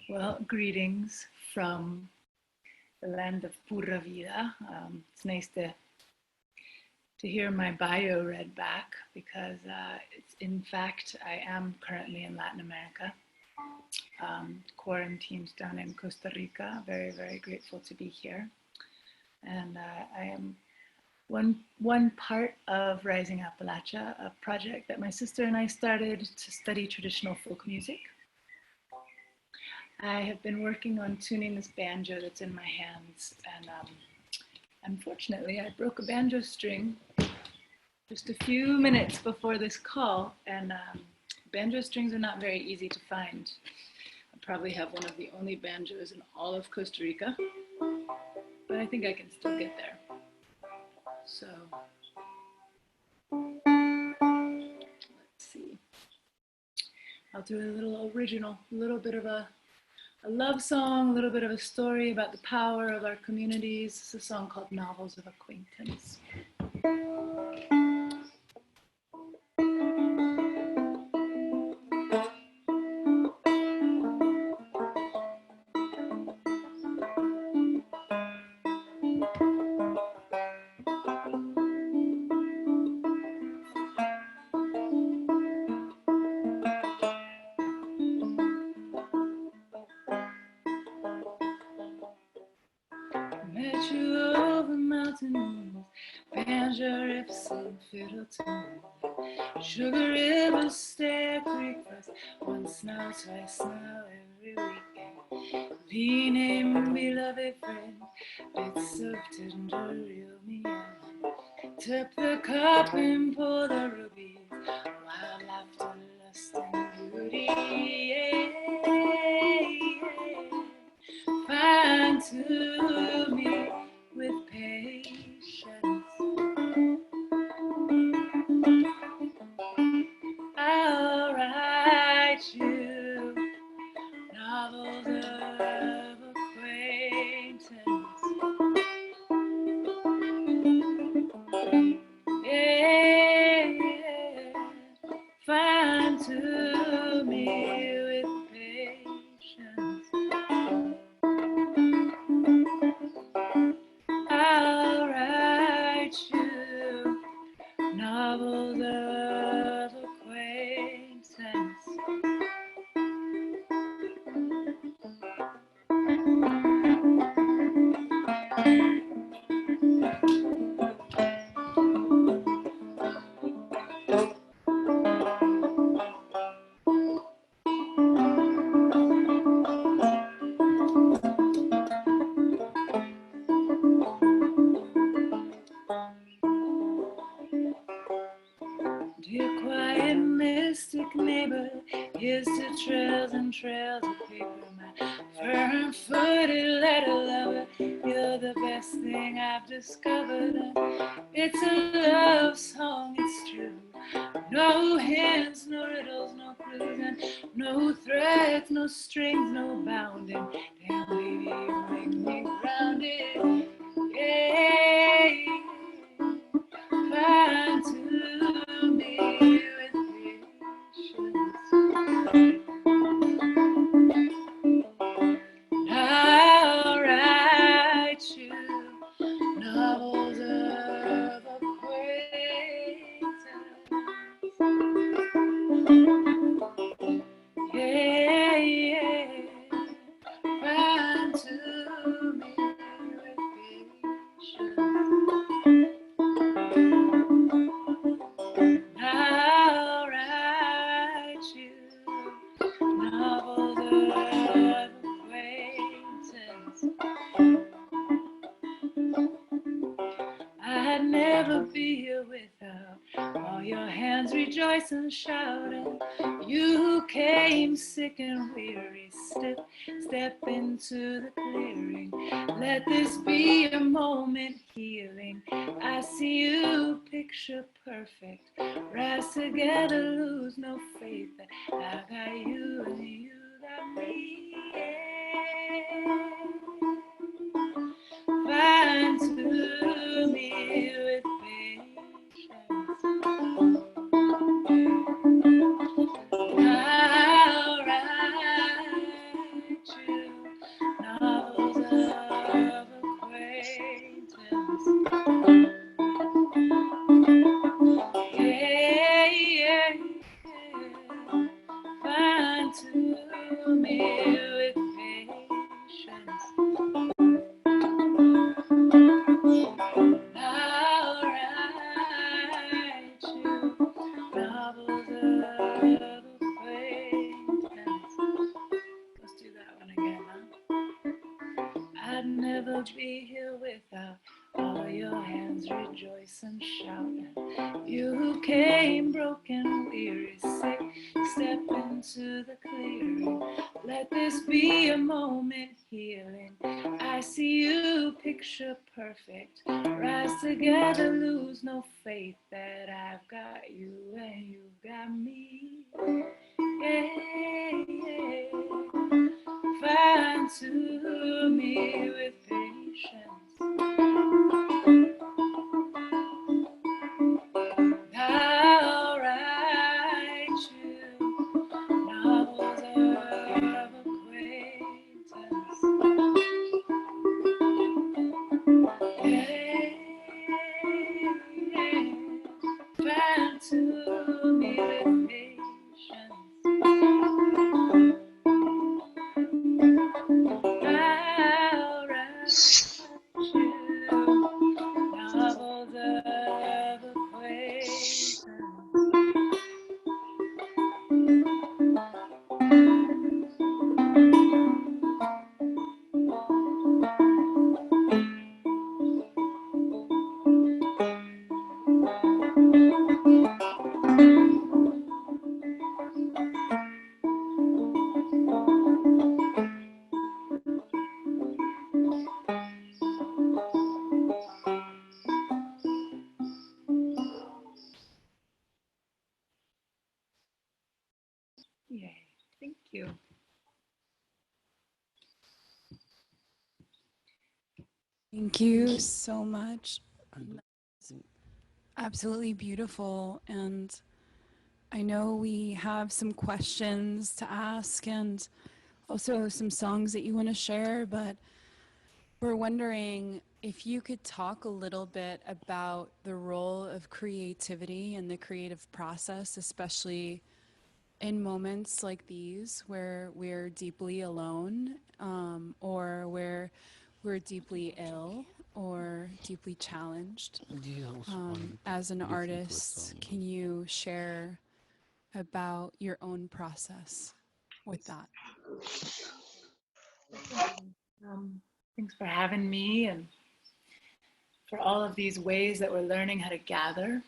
Well, greetings from the land of Pura Vida. It's nice to hear my bio read back because it's in fact I am currently in Latin America, quarantined down in Costa Rica. Very, very grateful to be here, and I am one part of Rising Appalachia, a project that my sister and I started to study traditional folk music. I have been working on tuning this banjo that's in my hands, and unfortunately I broke a banjo string just a few minutes before this call, and banjo strings are not very easy to find. I probably have one of the only banjos in all of Costa Rica, but I think I can still get there. So let's see. I'll do a little original, a little bit of a love song, a little bit of a story about the power of our communities. It's a song called Novels of Acquaintance. Met you over mountains, banjo riffs and fiddle tunes. Sugar River, Stair Creek first, once now, twice now, every weekend. The name, beloved friend, bits of tender reel me in. Tip the cup and pour the rubies, wild laughter, lust and beauty. Find to me with patience. I'll write you novels of acquaintance. Yeah, find to me with patience. I'll write you novels of acquaintance. Dear quiet mystic neighbor, here's to trails and trails of paper. My firm-footed letter lover, you're the best thing I've discovered. It's a love song, it's true. No hints, no riddles, no clues, and no threads, no strings, no bounding. Damn baby, you make me grounded. Yeah, find to me with patience. I'll write you novels of acquaintance. Yeah, yeah. Find to me with patience. I'll write you novels of acquaintance. I'd never be here without all your hands rejoice and shouting. You who came sick and weary, step into the clearing. Let this be a moment healing. I see you picture perfect. Rise together, lose no faith. I got you and you got me. Find to me with patience. I'll write you me with patience. I'll write you novels of acquaintance. Let's do that one again, huh? I'd never be here without all your hands rejoice and shout. You who came broken, weary, sick, step into the clearing. Let this be a moment healing. I see you picture perfect. Rise together, lose no faith that I've got you and you've got me. Yeah, yeah. Find to me with patience. I'll write you novels of acquaintance. Yeah, yeah. Find to me with patience. I'll write you novels of acquaintance. Yay, thank you. Thank you so much. Absolutely beautiful. And I know we have some questions to ask and also some songs that you want to share, but we're wondering if you could talk a little bit about the role of creativity and the creative process, especially in moments like these where we're deeply alone, or where we're deeply ill or deeply challenged. As an artist, can you share about your own process with that? Thanks for having me and for all of these ways that we're learning how to gather,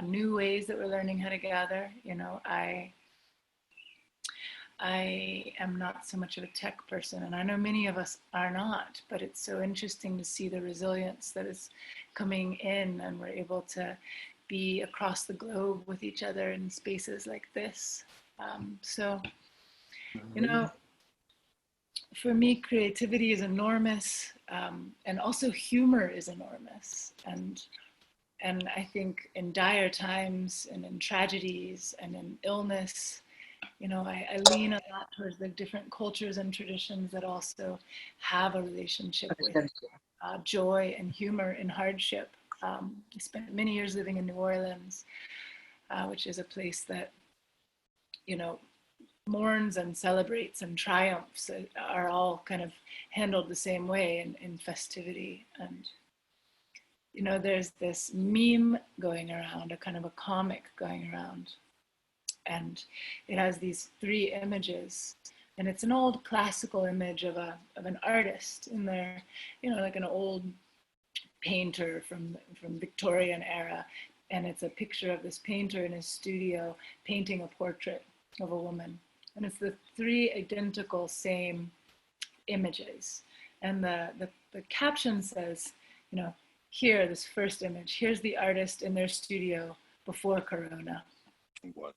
new ways that we're learning how to gather. You know, I am not so much of a tech person, and I know many of us are not, but it's so interesting to see the resilience that is coming in, and we're able to be across the globe with each other in spaces like this. So, you know, for me, creativity is enormous, and also humor is enormous. And I think in dire times and in tragedies and in illness, you know, I lean a lot towards the different cultures and traditions that also have a relationship with joy and humor in hardship. I spent many years living in New Orleans, which is a place that, you know, mourns and celebrates and triumphs are all kind of handled the same way in festivity. And, you know, there's this meme going around, a kind of a comic going around, and it has these three images, and it's an old classical image of an artist in there, you know, like an old painter from Victorian era, and it's a picture of this painter in his studio painting a portrait of a woman, and it's the three identical same images, and the caption says, you know, here, this first image, here's the artist in their studio before Corona.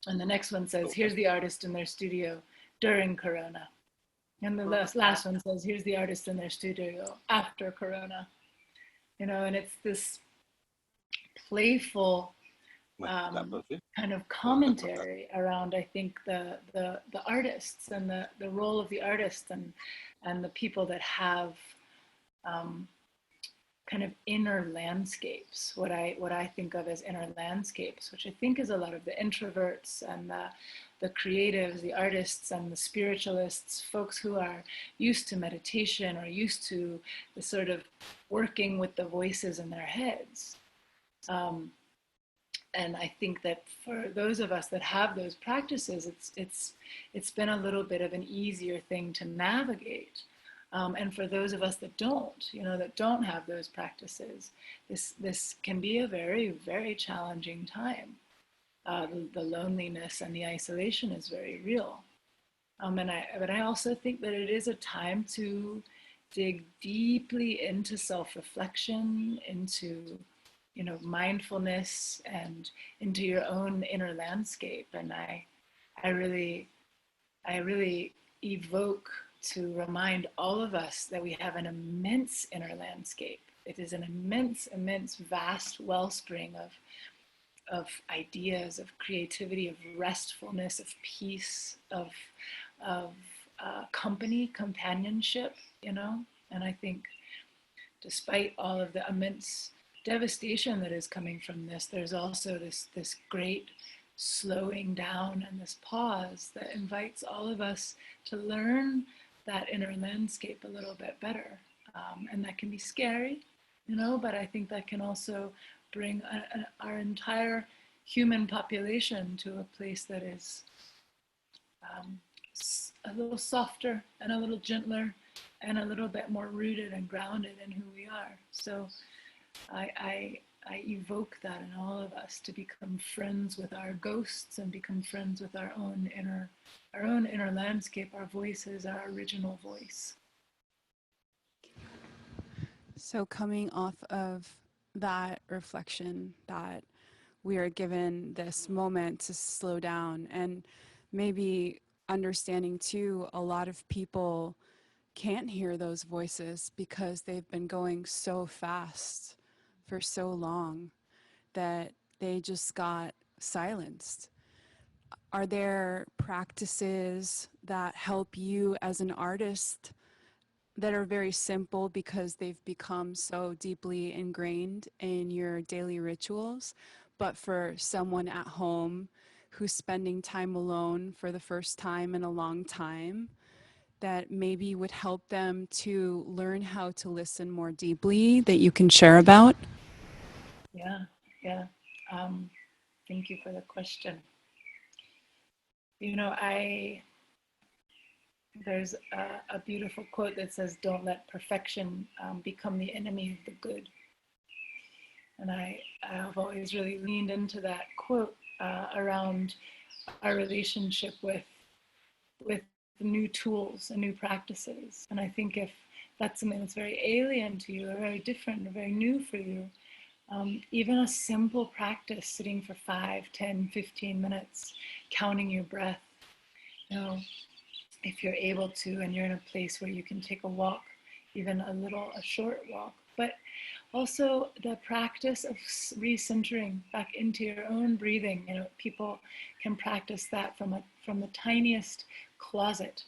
And the next one says, here's the artist in their studio during Corona. And the last one says, here's the artist in their studio after Corona. You know, and it's this playful kind of commentary around, I think, the artists and the role of the artists and the people that have kind of inner landscapes, what I think of as inner landscapes, which I think is a lot of the introverts and the creatives, the artists and the spiritualists, folks who are used to meditation or used to the sort of working with the voices in their heads. And I think that for those of us that have those practices, it's been a little bit of an easier thing to navigate. And for those of us that don't, that don't have those practices, this can be a very, very challenging time. The loneliness and the isolation is very real. But I also think that it is a time to dig deeply into self-reflection, into mindfulness, and into your own inner landscape. And I really evoke to remind all of us that we have an immense inner landscape. It is an immense, immense, vast wellspring of ideas, of creativity, of restfulness, of peace, of company, companionship, And I think despite all of the immense devastation that is coming from this, there's also this great slowing down and this pause that invites all of us to learn that inner landscape a little bit better. And that can be scary, but I think that can also bring our entire human population to a place that is a little softer and a little gentler and a little bit more rooted and grounded in who we are. So I evoke that in all of us to become friends with our ghosts and become friends with our own inner landscape, our voices, our original voice. So coming off of that reflection, that we are given this moment to slow down, and maybe understanding too, a lot of people can't hear those voices because they've been going so fast for so long that they just got silenced. Are there practices that help you as an artist that are very simple because they've become so deeply ingrained in your daily rituals, but for someone at home who's spending time alone for the first time in a long time, that maybe would help them to learn how to listen more deeply, that you can share about? Yeah. Thank you for the question. There's a beautiful quote that says, "Don't let perfection become the enemy of the good." And I've always really leaned into that quote around our relationship with new tools and new practices. And I think if that's something that's very alien to you or very different or very new for you, even a simple practice, sitting for 5, 10, 15 minutes, counting your breath, if you're able to, and you're in a place where you can take a walk, even a short walk, but also the practice of recentering back into your own breathing. People can practice that from the tiniest closet,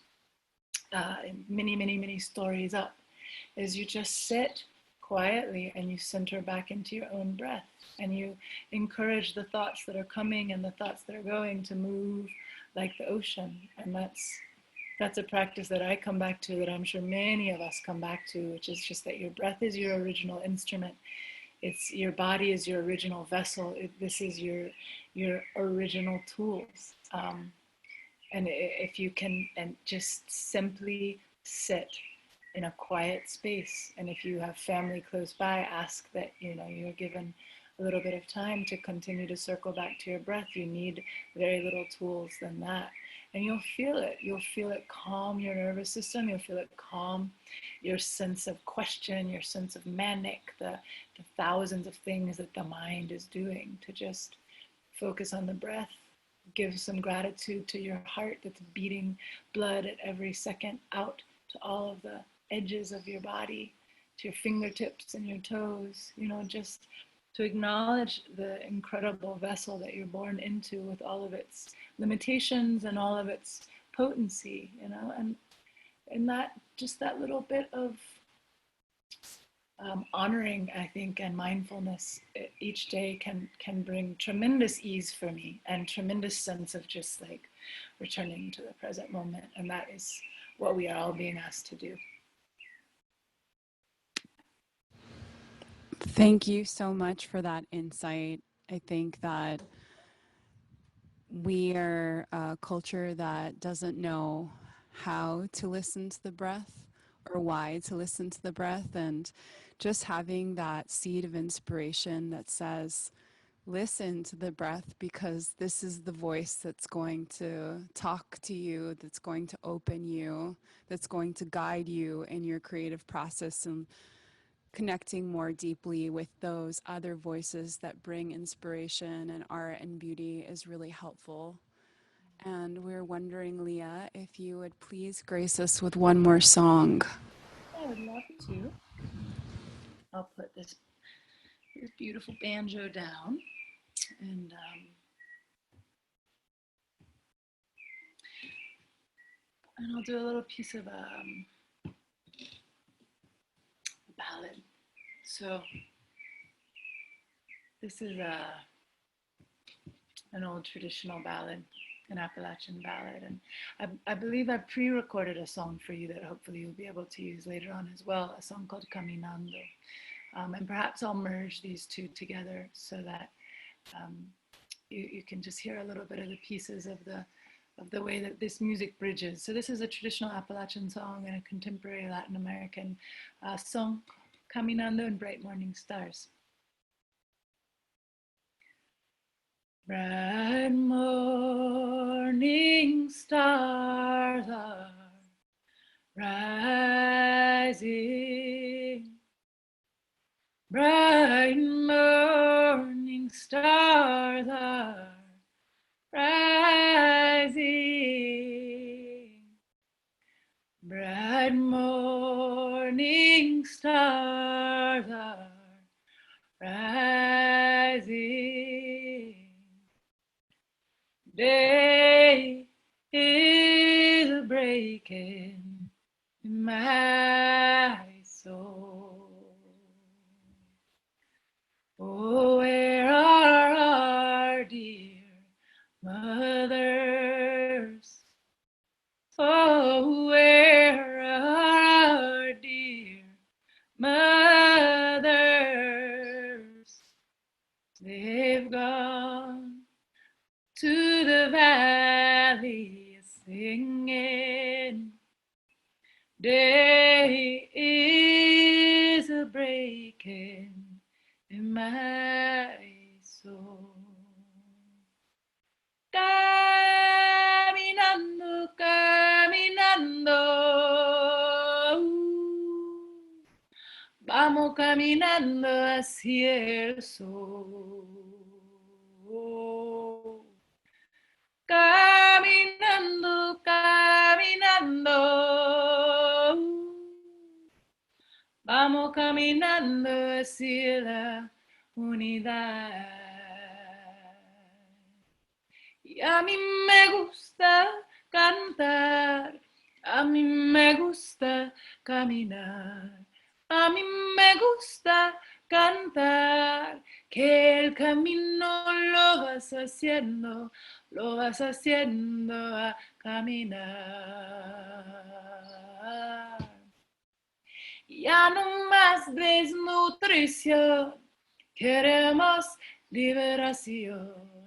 many, many, many stories up, is you just sit quietly and you center back into your own breath, and you encourage the thoughts that are coming and the thoughts that are going to move like the ocean. And that's a practice that I come back to, that I'm sure many of us come back to, which is just that your breath is your original instrument. It's your body is your original vessel. This is your original tools. And if you can, and just simply sit in a quiet space. And if you have family close by, ask that you're given a little bit of time to continue to circle back to your breath. You need very little tools than that. And you'll feel it. You'll feel it calm your nervous system. You'll feel it calm your sense of question, your sense of manic, the thousands of things that the mind is doing. To just focus on the breath, give some gratitude to your heart that's beating blood at every second out to all of the edges of your body, to your fingertips and your toes, just to acknowledge the incredible vessel that you're born into, with all of its limitations and all of its potency, and that just that little bit of honoring, I think, and mindfulness each day can bring tremendous ease for me and tremendous sense of just like returning to the present moment. And that is what we are all being asked to do. Thank you so much for that insight. I think that we are a culture that doesn't know how to listen to the breath or why to listen to the breath. And just having that seed of inspiration that says, listen to the breath because this is the voice that's going to talk to you, that's going to open you, that's going to guide you in your creative process and connecting more deeply with those other voices that bring inspiration and art and beauty is really helpful. And we're wondering, Leah, if you would please grace us with one more song. I would love to. I'll put this beautiful banjo down and I'll do a little piece of a ballad. So this is an old traditional ballad, an Appalachian ballad. And I believe I pre-recorded a song for you that hopefully you'll be able to use later on as well, a song called Caminando. And perhaps I'll merge these two together so that you can just hear a little bit of the pieces of the way that this music bridges. So this is a traditional Appalachian song and a contemporary Latin American song, Caminando in Bright Morning Stars. Bright morning stars are rising. Bright morning stars are rising. Bright morning stars are rising. Day is breaking in my soul. Oh, where are our dear mothers? Oh, where are our dear mothers? They've gone to the valley singing. Day is a breaking in my soul. Caminando, caminando, vamos caminando hacia el sol. Caminando, caminando, vamos caminando hacia la unidad. Y a mí me gusta cantar, a mí me gusta caminar, a mí me gusta cantar, que el camino lo vas haciendo a caminar. Ya no más desnutrición, queremos liberación.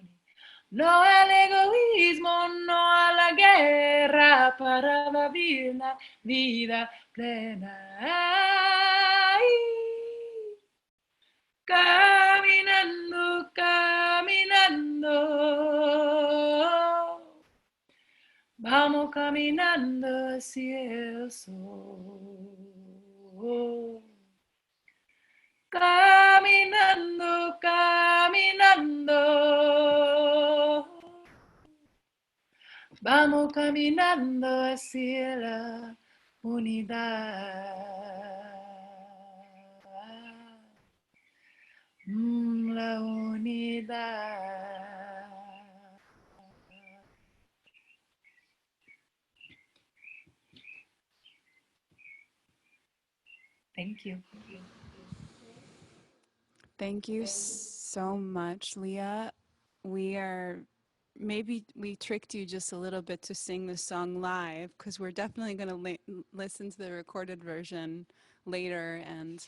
No al egoísmo, no a la guerra para vivir la vida plena. Ay, caminando, caminando, vamos caminando hacia el sol. Caminando, caminando, vamos caminando hacia la unidad. La unidad. Thank you. Thank you so much, Leah. We are maybe we tricked you just a little bit to sing the song live because we're definitely going to listen to the recorded version later. And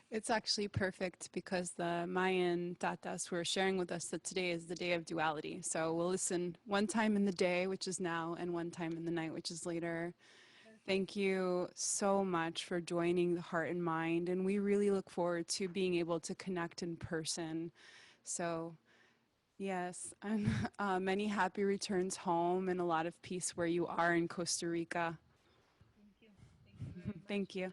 it's actually perfect because the Mayan tatas were sharing with us that today is the day of duality. So we'll listen one time in the day, which is now, and one time in the night, which is later. Thank you so much for joining the Heart and Mind. And we really look forward to being able to connect in person. So, yes, and many happy returns home and a lot of peace where you are in Costa Rica. Thank you. Thank you very much. Thank you.